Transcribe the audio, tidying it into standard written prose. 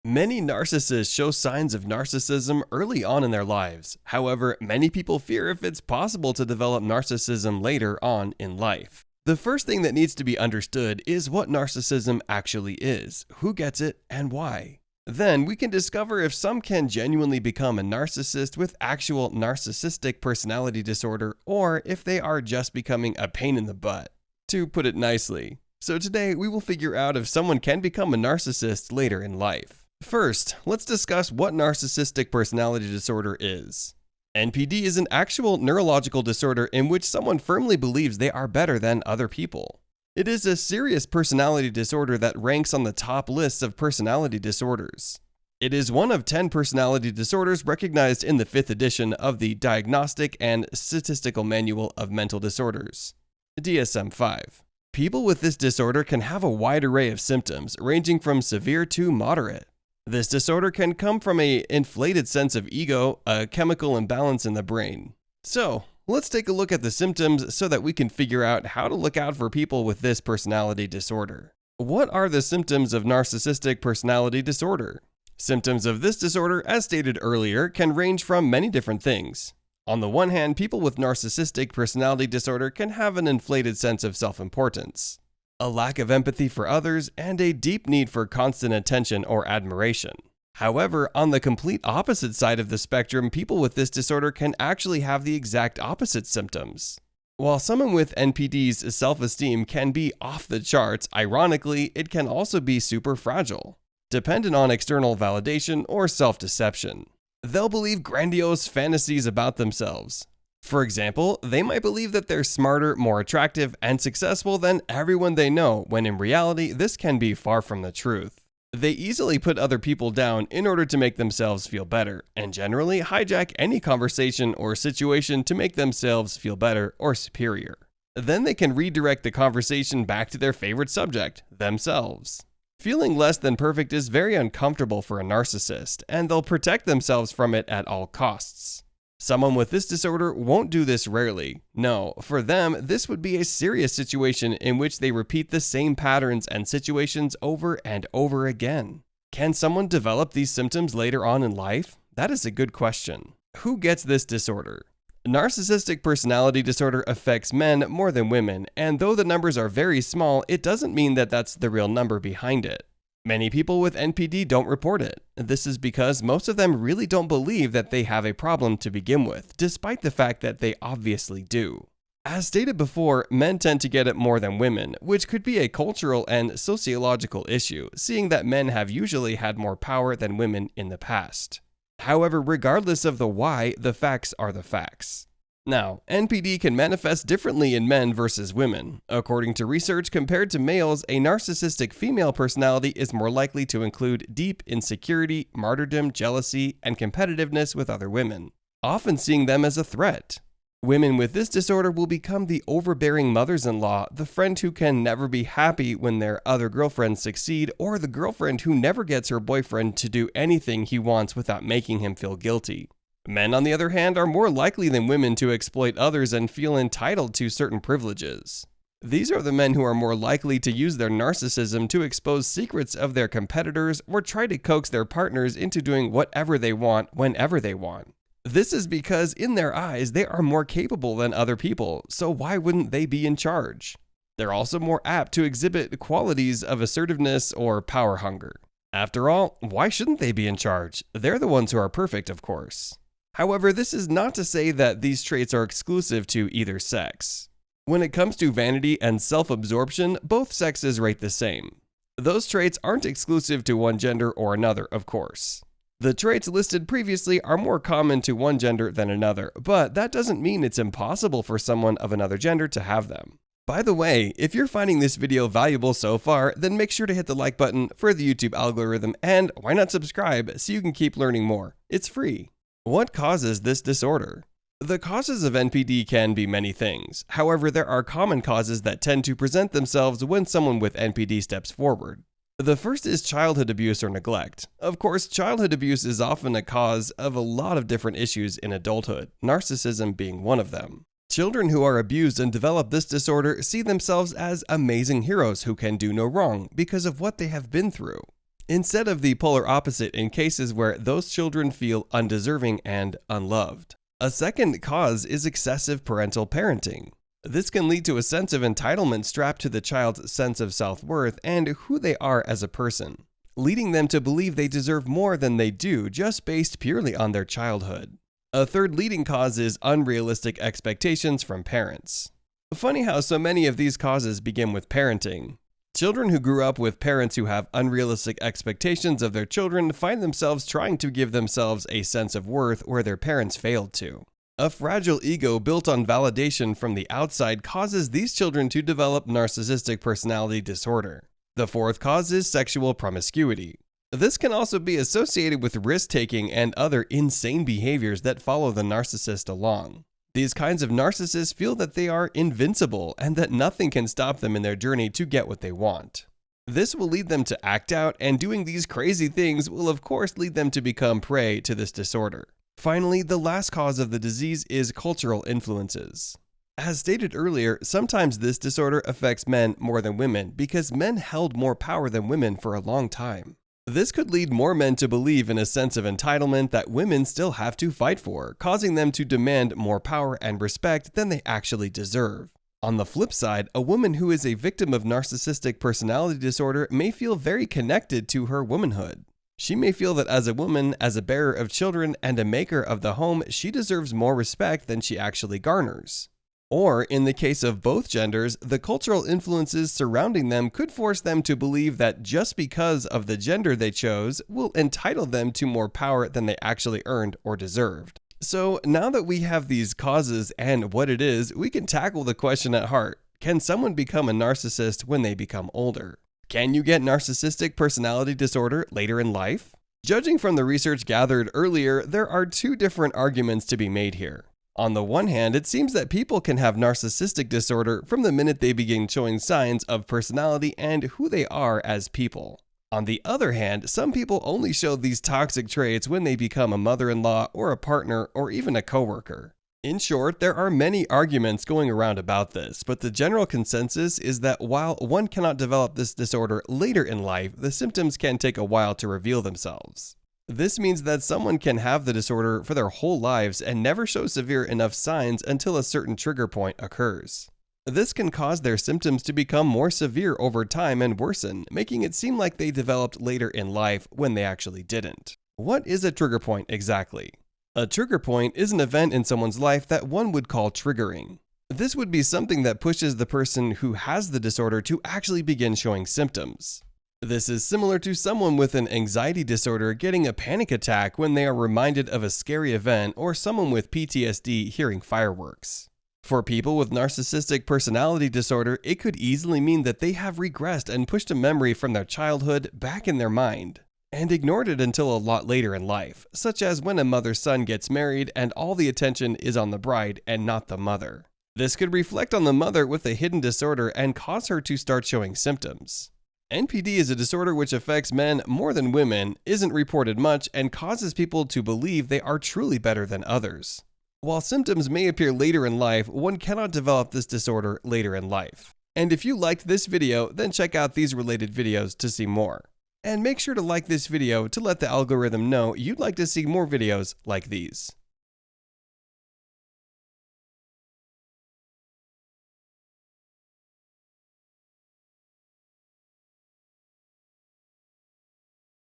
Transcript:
Many narcissists show signs of narcissism early on in their lives. However, many people fear if it's possible to develop narcissism later on in life. The first thing that needs to be understood is what narcissism actually is, who gets it, and why. Then we can discover if some can genuinely become a narcissist with actual narcissistic personality disorder, or if they are just becoming a pain in the butt, to put it nicely. So today we will figure out if someone can become a narcissist later in life. First, let's discuss what narcissistic personality disorder is. NPD is an actual neurological disorder in which someone firmly believes they are better than other people. It is a serious personality disorder that ranks on the top lists of personality disorders. It is one of 10 personality disorders recognized in the 5th edition of the Diagnostic and Statistical Manual of Mental Disorders, DSM-5. People with this disorder can have a wide array of symptoms, ranging from severe to moderate. This disorder can come from an inflated sense of ego, a chemical imbalance in the brain. So, let's take a look at the symptoms so that we can figure out how to look out for people with this personality disorder. What are the symptoms of narcissistic personality disorder? Symptoms of this disorder, as stated earlier, can range from many different things. On the one hand, people with narcissistic personality disorder can have an inflated sense of self-importance, a lack of empathy for others, and a deep need for constant attention or admiration. However, on the complete opposite side of the spectrum, people with this disorder can actually have the exact opposite symptoms. While someone with NPD's self-esteem can be off the charts, ironically, it can also be super fragile, dependent on external validation or self-deception. They'll believe grandiose fantasies about themselves. For example, they might believe that they're smarter, more attractive, and successful than everyone they know, when in reality, this can be far from the truth. They easily put other people down in order to make themselves feel better, and generally hijack any conversation or situation to make themselves feel better or superior. Then they can redirect the conversation back to their favorite subject, themselves. Feeling less than perfect is very uncomfortable for a narcissist, and they'll protect themselves from it at all costs. Someone with this disorder won't do this rarely. No, for them, this would be a serious situation in which they repeat the same patterns and situations over and over again. Can someone develop these symptoms later on in life? That is a good question. Who gets this disorder? Narcissistic personality disorder affects men more than women, and though the numbers are very small, it doesn't mean that that's the real number behind it. Many people with NPD don't report it. This is because most of them really don't believe that they have a problem to begin with, despite the fact that they obviously do. As stated before, men tend to get it more than women, which could be a cultural and sociological issue, seeing that men have usually had more power than women in the past. However, regardless of the why, the facts are the facts. Now, NPD can manifest differently in men versus women. According to research, compared to males, a narcissistic female personality is more likely to include deep insecurity, martyrdom, jealousy, and competitiveness with other women, often seeing them as a threat. Women with this disorder will become the overbearing mothers-in-law, the friend who can never be happy when their other girlfriends succeed, or the girlfriend who never gets her boyfriend to do anything he wants without making him feel guilty. Men, on the other hand, are more likely than women to exploit others and feel entitled to certain privileges. These are the men who are more likely to use their narcissism to expose secrets of their competitors or try to coax their partners into doing whatever they want whenever they want. This is because in their eyes, they are more capable than other people, so why wouldn't they be in charge? They're also more apt to exhibit qualities of assertiveness or power hunger. After all, why shouldn't they be in charge? They're the ones who are perfect, of course. However, this is not to say that these traits are exclusive to either sex. When it comes to vanity and self-absorption, both sexes rate the same. Those traits aren't exclusive to one gender or another, of course. The traits listed previously are more common to one gender than another, but that doesn't mean it's impossible for someone of another gender to have them. By the way, if you're finding this video valuable so far, then make sure to hit the like button for the YouTube algorithm, and why not subscribe so you can keep learning more? It's free. What causes this disorder? The causes of NPD can be many things. However, there are common causes that tend to present themselves when someone with NPD steps forward. The first is childhood abuse or neglect. Of course, childhood abuse is often a cause of a lot of different issues in adulthood, narcissism being one of them. Children who are abused and develop this disorder see themselves as amazing heroes who can do no wrong because of what they have been through. instead of the polar opposite in cases where those children feel undeserving and unloved. A second cause is excessive parental parenting. This can lead to a sense of entitlement strapped to the child's sense of self-worth and who they are as a person, leading them to believe they deserve more than they do just based purely on their childhood. A third leading cause is unrealistic expectations from parents. Funny how so many of these causes begin with parenting. Children who grew up with parents who have unrealistic expectations of their children find themselves trying to give themselves a sense of worth where their parents failed to. A fragile ego built on validation from the outside causes these children to develop narcissistic personality disorder. The fourth cause is sexual promiscuity. This can also be associated with risk-taking and other insane behaviors that follow the narcissist along. These kinds of narcissists feel that they are invincible and that nothing can stop them in their journey to get what they want. This will lead them to act out, and doing these crazy things will of course lead them to become prey to this disorder. Finally, the last cause of the disease is cultural influences. As stated earlier, sometimes this disorder affects men more than women because men held more power than women for a long time. This could lead more men to believe in a sense of entitlement that women still have to fight for, causing them to demand more power and respect than they actually deserve. On the flip side, a woman who is a victim of narcissistic personality disorder may feel very connected to her womanhood. She may feel that as a woman, as a bearer of children, and a maker of the home, she deserves more respect than she actually garners. Or, in the case of both genders, the cultural influences surrounding them could force them to believe that just because of the gender they chose will entitle them to more power than they actually earned or deserved. So, now that we have these causes and what it is, we can tackle the question at heart. Can someone become a narcissist when they become older? Can you get narcissistic personality disorder later in life? Judging from the research gathered earlier, there are two different arguments to be made here. On the one hand, it seems that people can have narcissistic disorder from the minute they begin showing signs of personality and who they are as people. On the other hand, some people only show these toxic traits when they become a mother-in-law or a partner or even a coworker. In short, there are many arguments going around about this, but the general consensus is that while one cannot develop this disorder later in life, the symptoms can take a while to reveal themselves. This means that someone can have the disorder for their whole lives and never show severe enough signs until a certain trigger point occurs. This can cause their symptoms to become more severe over time and worsen, making it seem like they developed later in life when they actually didn't. What is a trigger point exactly? A trigger point is an event in someone's life that one would call triggering. This would be something that pushes the person who has the disorder to actually begin showing symptoms. This is similar to someone with an anxiety disorder getting a panic attack when they are reminded of a scary event, or someone with PTSD hearing fireworks. For people with narcissistic personality disorder, it could easily mean that they have regressed and pushed a memory from their childhood back in their mind, and ignored it until a lot later in life, such as when a mother's son gets married and all the attention is on the bride and not the mother. This could reflect on the mother with a hidden disorder and cause her to start showing symptoms. NPD is a disorder which affects men more than women, isn't reported much, and causes people to believe they are truly better than others. While symptoms may appear later in life, one cannot develop this disorder later in life. And if you liked this video, then check out these related videos to see more. And make sure to like this video to let the algorithm know you'd like to see more videos like these.